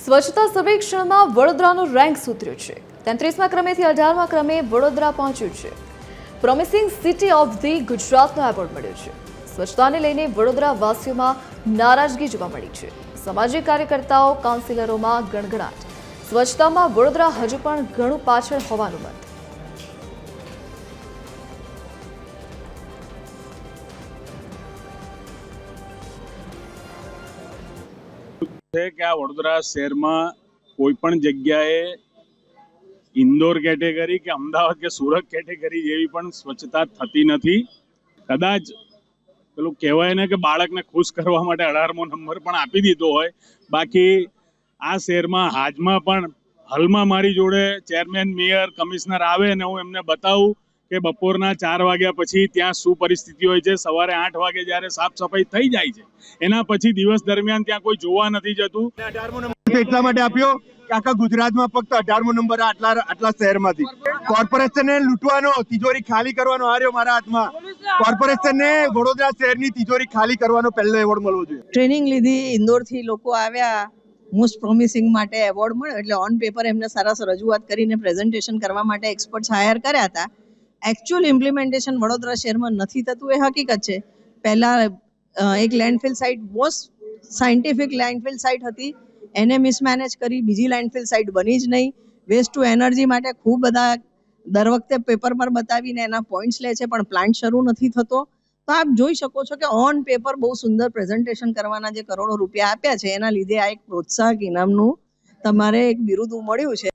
સ્વચ્છતા સર્વેક્ષણમાં વડોદરાનો રેન્ક સુધર્યો છે। 33મા ક્રમેથી 18મા ક્રમે વડોદરા પહોંચ્યું છે। પ્રોમિસિંગ સિટી ઓફ ધી ગુજરાતનો એવોર્ડ મળ્યો છે। સ્વચ્છતાને લઈને વડોદરા વાસીઓમાં નારાજગી જોવા મળી છે। સામાજિક કાર્યકર્તાઓ કાઉન્સિલરોમાં ગણગણાટ। સ્વચ્છતામાં વડોદરા હજુ પણ ઘણું પાછળ હોવાનું મત। છે કે આ વડોદરા શહેરમાં કોઈ પણ જગ્યાએ ઇન્દોર કેટેગરી કે અમદાવાદ કે સુરત કેટેગરી જેવી પણ સ્વચ્છતા થતી નથી। કદાચ પેલું કહેવાય ને કે બાળકને ખુશ કરવા માટે 18મો નંબર પણ આપી દીધો હોય, બાકી આ શહેરમાં હાજમાં પણ હાલમાં મારી જોડે ચેરમેન, મેયર, કમિશનર આવે ને હું એમને બતાવું કે બપોરના 4 વાગ્યા પછી ત્યાં શું પરિસ્થિતિ હોય છે। સવારે 8 વાગે જ્યારે સાફ સફાઈ થઈ જાય છે, એના પછી દિવસ દરમિયાન ત્યાં કોઈ જોવા નથી જતું। 18મો નંબર એટલા માટે આપ્યો કે આખા ગુજરાતમાં ફક્ત 18મો નંબર આટલા શહેરમાંથી કોર્પોરેશનને લૂંટવાનો, તિજોરી ખાલી કરવાનો આ રહ્યો મારા હાથમાં। કોર્પોરેશનને વડોદરા શહેરની તિજોરી ખાલી કરવાનો પહેલો એવોર્ડ મળવો જોઈએ। ટ્રેનિંગ લીધી, ઇન્દોરથી લોકો આવ્યા, મોસ્ટ પ્રોમિસિંગ માટે એવોર્ડ મળ્યો, એટલે ઓન પેપર એમને સરસ રજૂઆત કરીને પ્રેઝન્ટેશન કરવા માટે એક્સપર્ટ્સ હાયર કર્યા હતા। એકચ્યુઅલ ઇમ્પ્લિમેન્ટેશન વડોદરા શહેરમાં નથી થતું એ હકીકત છે। પહેલા એક landfill site most scientific landfill site હતી, એને મિસમેનેજ કરી, બીજી લેન્ડફિલ સાઇટ બની જ નહીં। વેસ્ટ ટુ એનર્જી માટે ખૂબ બધા દર વખતે પેપર પર બતાવીને એના પોઈન્ટ્સ લે છે, પણ પ્લાન્ટ શરૂ નથી થતો। તો આપ જોઈ શકો છો કે ઓન પેપર બહુ સુંદર પ્રેઝન્ટેશન કરવાના જે કરોડો રૂપિયા આપ્યા છે, એના લીધે આ એક પ્રોત્સાહક ઇનામનું તમારે એક બિરુદ મળ્યું છે।